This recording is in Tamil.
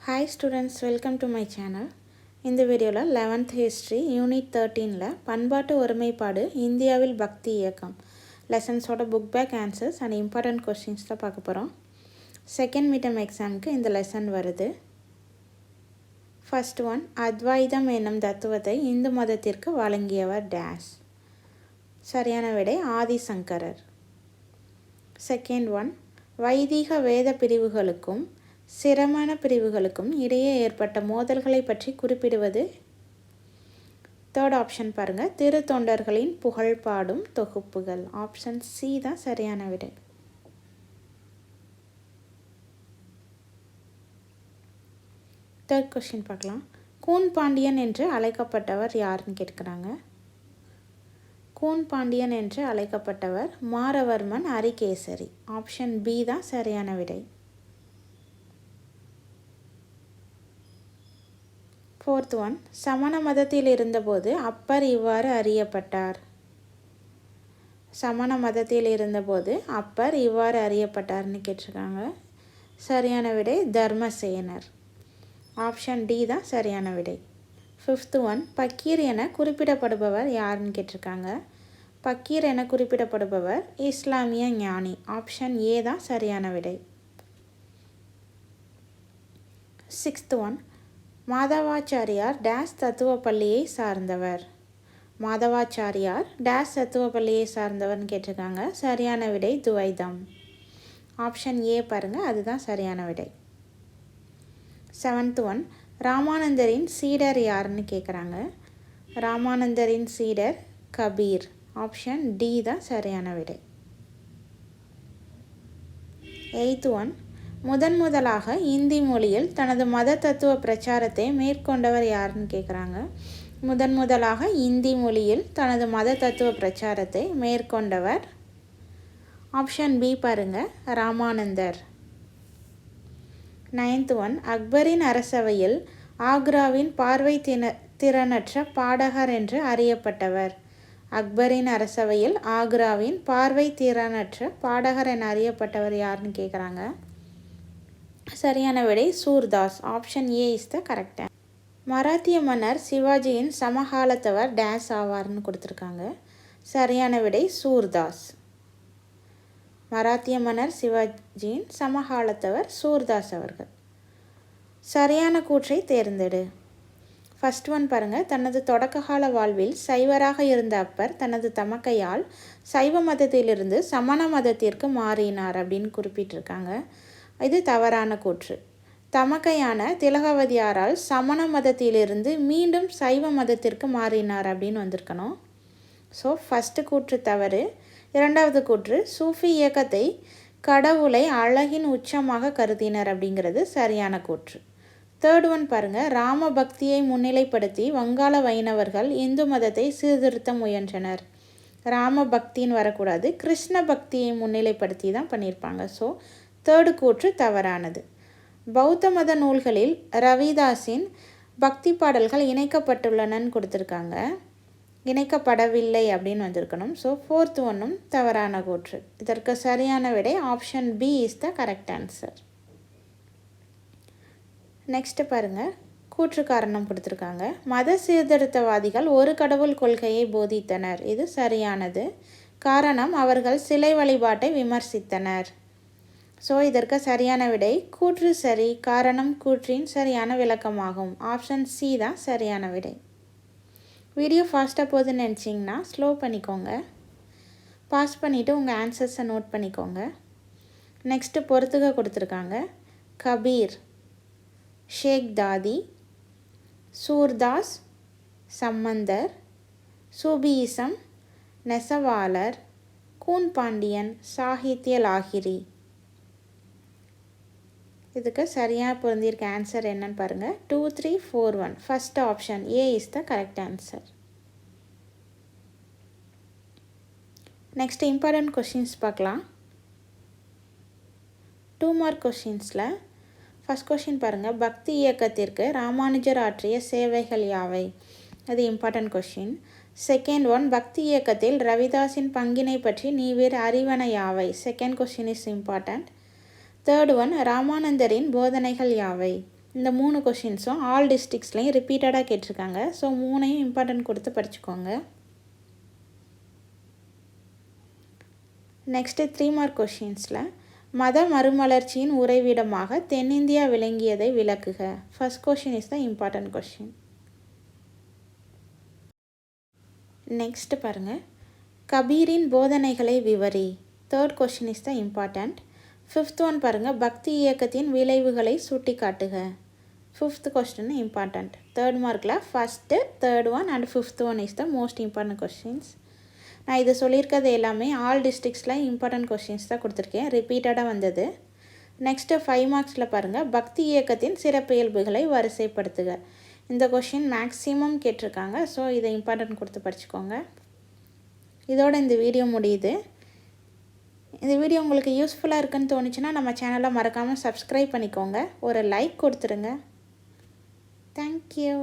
Hi students, welcome to my channel. இந்த வீடியோவில் 11th history unit 13ல பண்பாட்டு ஒருமைப்பாடு இந்தியாவில் பக்தி இயக்கம் லெசன்ஸோட book back answers and important questions தான் பார்க்க போகிறோம். செகண்ட் மிட்டம் எக்ஸாமுக்கு இந்த லெசன் வருது. ஃபர்ஸ்ட் ஒன், அத்வைதம் என்னும் தத்துவத்தை இந்து மதத்திற்கு வழங்கியவர் டேஷ். சரியான விடை ஆதிசங்கரர். செகண்ட் ஒன், வைதிக வேத பிரிவுகளுக்கும் சிரமண பிரிவுகளுக்கும் இடையே ஏற்பட்ட மோதல்களை பற்றி குறிப்பிடுவது. தேர்ட் ஆப்ஷன் பாருங்கள், திரு தொண்டர்களின் புகழ் பாடும் தொகுப்புகள். ஆப்ஷன் சி தான் சரியான விடை. தேர்ட் கொஸ்டின் பார்க்கலாம். கூன் பாண்டியன் என்று அழைக்கப்பட்டவர் யாருன்னு கேட்குறாங்க. கூன் பாண்டியன் என்று அழைக்கப்பட்டவர் மாரவர்மன் அரிகேசரி. ஆப்ஷன் பி தான் சரியான விடை. ஃபோர்த் ஒன், சமண மதத்தில் இருந்தபோது அப்பர் இவ்வாறு அறியப்பட்டார். சமண மதத்தில் இருந்தபோது அப்பர் இவ்வாறு அறியப்பட்டார்னு கேட்டிருக்காங்க. சரியான விடை தர்மசேனர். ஆப்ஷன் டி தான் சரியான விடை. ஃபிஃப்த் ஒன், பக்கீர் என குறிப்பிடப்படுபவர் யாருன்னு கேட்டிருக்காங்க. பக்கீர் என குறிப்பிடப்படுபவர் இஸ்லாமிய ஞானி. ஆப்ஷன் ஏ தான் சரியான விடை. சிக்ஸ்த் ஒன், மாதவாச்சாரியார் டேஸ் தத்துவ பள்ளியை சார்ந்தவர். மாதவாச்சாரியார் டேஸ் தத்துவ பள்ளியை சார்ந்தவர்னு கேட்டிருக்காங்க. சரியான விடை துவைதம். ஆப்ஷன் ஏ பாருங்கள், அதுதான் சரியான விடை. செவன்த் ஒன், ராமானந்தரின் சீடர் யாருன்னு கேட்குறாங்க. ராமானந்தரின் சீடர் கபீர். ஆப்ஷன் டி தான் சரியான விடை. எய்த் ஒன், முதலாக இந்தி மொழியில் தனது மத தத்துவ பிரச்சாரத்தை மேற்கொண்டவர் யாருன்னு கேட்குறாங்க. முதலாக இந்தி மொழியில் தனது மத தத்துவ பிரச்சாரத்தை மேற்கொண்டவர். ஆப்ஷன் பி பாருங்கள், ராமானந்தர். நைன்த் ஒன், அக்பரின் அரசவையில் ஆக்ராவின் பார்வை திறனற்ற பாடகர் என்று அறியப்பட்டவர். அக்பரின் அரசவையில் ஆக்ராவின் பார்வை திறனற்ற பாடகர் என அறியப்பட்டவர் யாருன்னு கேட்குறாங்க. சரியான விடை Surdas. Option A is the correct. மராத்திய மன்னர் சிவாஜியின் சமகாலத்தவர் டேஸ் ஆவார்னு கொடுத்துருக்காங்க. சரியான விடை சூர்தாஸ். மராத்திய மன்னர் சிவாஜியின் சமகாலத்தவர் சூர்தாஸ் அவர்கள். சரியான கூற்றை தேர்ந்தெடு. ஃபர்ஸ்ட் ஒன் பாருங்கள், தனது தொடக்ககால வாழ்வில் சைவராக இருந்த அப்பர் தனது தமக்கையால் சைவ மதத்திலிருந்து சமண மதத்திற்கு மாறினார் அப்படின்னு குறிப்பிட்டிருக்காங்க. இது தவறான கூற்று. தமக்கையான திலகவதியாரால் சமண மதத்திலிருந்து மீண்டும் சைவ மதத்திற்கு மாறினார் அப்படின்னு வந்திருக்கணும். ஸோ ஃபஸ்ட்டு கூற்று தவறு. இரண்டாவது கூற்று, சூஃபி இயக்கத்தை கடவுளை அழகின் உச்சமாக கருதினர் அப்படிங்கிறது சரியான கூற்று. தேர்ட் ஒன் பாருங்கள், ராம பக்தியை முன்னிலைப்படுத்தி வங்காள வைணவர்கள் இந்து மதத்தை சீர்திருத்த முயன்றனர். ராம பக்தின்னு வரக்கூடாது, கிருஷ்ண பக்தியை முன்னிலைப்படுத்தி தான் பண்ணியிருப்பாங்க. ஸோ தேர்டு கூற்று தவறானது. பௌத்த மத நூல்களில் ரவிதாஸின் பக்தி பாடல்கள் இணைக்கப்பட்டுள்ளனன்னு கொடுத்துருக்காங்க. இணைக்கப்படவில்லை அப்படின்னு வந்திருக்கணும். ஸோ ஃபோர்த் ஒன்றும் தவறான கூற்று. இதற்கு சரியான விடை option B is the correct answer. Next பாருங்கள், கூற்று காரணம் கொடுத்துருக்காங்க. மத சீர்திருத்தவாதிகள் ஒரு கடவுள் கொள்கையை போதித்தனர். இது சரியானது. காரணம், அவர்கள் சிலை வழிபாட்டை விமர்சித்தனர். ஸோ இதற்கு சரியான விடை கூற்று சரி, காரணம் கூற்றின் சரியான விளக்கமாகும். ஆப்ஷன் சி தான் சரியான விடை. வீடியோ ஃபாஸ்ட்டாக போகுதுன்னு நினச்சிங்கன்னா ஸ்லோ பண்ணிக்கோங்க. பாஸ் பண்ணிவிட்டு உங்கள் ஆன்சர்ஸை நோட் பண்ணிக்கோங்க. நெக்ஸ்ட்டு பொறுத்துக கொடுத்துருக்காங்க. கபீர், ஷேக் தாதி, சூர்தாஸ், சம்மந்தர், சூபியிசம், நெசவாளர், கூன் பாண்டியன், சாகித்ய லாகிரி. இதுக்கு சரியாக பொருந்திருக்க ஆன்சர் என்னன்னு பாருங்கள். 2, 3, 4, 1. First option A is the correct answer. Next important questions பார்க்கலாம். 2 மார்க் கொஷின்ஸில் ஃபஸ்ட் கொஷின் பாருங்கள், பக்தி இயக்கத்திற்கு ராமானுஜர் ஆற்றிய சேவைகள் யாவை? அது இம்பார்ட்டன்ட் கொஷின். செகண்ட் ஒன், பக்தி இயக்கத்தில் ரவிதாஸின் பங்கினை பற்றி நீவேர் அறிவன யாவை? Second question is important. Third one, ராமானந்தரின் போதனைகள் யாவை? இந்த 3 கொஷின்ஸும் ஆல் டிஸ்ட்ரிக்ஸ்லையும் ரிப்பீட்டடாக கேட்டிருக்காங்க. ஸோ 3ஐயும் இம்பார்ட்டன்ட் கொடுத்து படிச்சுக்கோங்க. நெக்ஸ்ட்டு 3 மார்க் கொஷின்ஸில் மத மறுமலர்ச்சியின் உறைவிடமாக தென்னிந்தியா விளங்கியதை விளக்குக. First question is the important question. Next பாருங்கள், கபீரின் போதனைகளை விவரி. Third question is the important. Fifth one பாருங்கள், பக்தி இயக்கத்தின் விளைவுகளை சுட்டி காட்டுக. Fifth question important. தேர்ட் மார்க்கில் first, third one and fifth one is the most important questions. நான் இது சொல்லியிருக்கிறது எல்லாமே ஆல் டிஸ்ட்ரிக்ஸில் இம்பார்ட்டன்ட் கொஸ்டின்ஸ் தான் கொடுத்துருக்கேன், ரிப்பீட்டடாக வந்தது. நெக்ஸ்ட்டு 5 மார்க்ஸில் பாருங்கள், பக்தி இயக்கத்தின் சிறப்பியல்புகளை வரிசைப்படுத்துக. இந்த கொஷின் மேக்ஸிமம் கேட்டிருக்காங்க. ஸோ இதை இம்பார்ட்டன்ட் கொடுத்து படிச்சுக்கோங்க. இதோட இந்த வீடியோ முடியுது. இந்த வீடியோ உங்களுக்கு யூஸ்ஃபுல்லாக இருக்குன்னு தோணுச்சுன்னா நம்ம சேனலை மறக்காமல் சப்ஸ்கிரைப் பண்ணிக்கோங்க. ஒரு லைக் கொடுத்துருங்க. தேங்க்யூ.